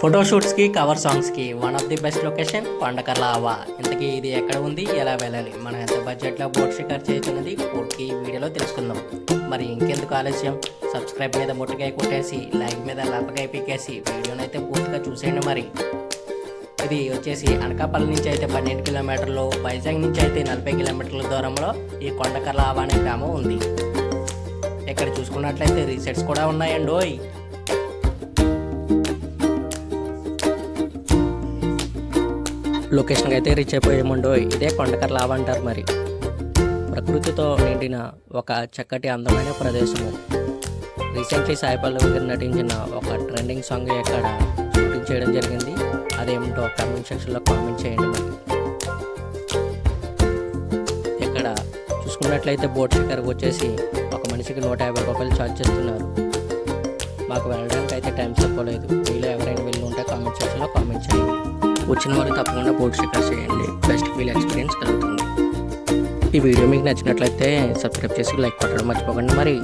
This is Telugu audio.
ఫోటోషూట్స్కి కవర్ సాంగ్స్కి one of the best location Kondakarla Ava. ఇంతకీ ఇది ఎక్కడ ఉంది, ఎలా వెళ్ళాలి, మనం ఎంత బడ్జెట్లో బోట్ షికార్ చేయొచ్చున్నది పూర్తి వీడియోలో తెలుసుకుందాం. మరి ఇంకెందుకు ఆలస్యం, సబ్స్క్రైబ్ మీద ముట్టకాయ కొట్టేసి లైక్ మీద లప్పకాయ పీకేసి వీడియోని అయితే పూర్తిగా చూసేయండి. మరి ఇది వచ్చేసి అనకాపల్లి నుంచి అయితే 12 కిలోమీటర్లు, వైజాగ్ నుంచి అయితే 40 కిలోమీటర్ల దూరంలో ఈ కొండకర్ల ఆవా అనే గ్రామం ఉంది. ఇక్కడ చూసుకున్నట్లయితే రిసార్ట్స్ కూడా ఉన్నాయండి. ఓయ్ లొకేషన్కి అయితే రీచ్ అయిపోయామండో. ఇదే కొండకర్ల ఆవా అంటారు. మరి ప్రకృతితో నిండిన ఒక చక్కటి అందమైన ప్రదేశము. రీసెంట్లీ సాయి పల్లవి గారు నటించిన ఒక ట్రెండింగ్ సాంగ్ ఇక్కడ షూటింగ్ చేయడం జరిగింది. అదేమిటో కామెంట్ సెక్షన్లో కామెంట్ చేయండి. మరి ఇక్కడ చూసుకున్నట్లయితే బోట్ షికార్కి వచ్చేసి ఒక మనిషికి 150 రూపాయలు ఛార్జ్ చేస్తున్నారు. మాకు వెళ్ళడానికి అయితే టైం సరిపోలేదు. మీలో ఎవరైనా వెళ్ళి ఉంటే కామెంట్ సెక్షన్లో కామెంట్ చేయండి. వచ్చిన వాళ్ళు తప్పకుండా బోట్ షికార్ చేయండి, బెస్ట్ ఫీల్ ఎక్స్పీరియన్స్ కలుగుతుంది. ఈ వీడియో మీకు నచ్చినట్లయితే సబ్స్క్రైబ్ చేసి లైక్ కొట్టడం మర్చిపోకండి. మరి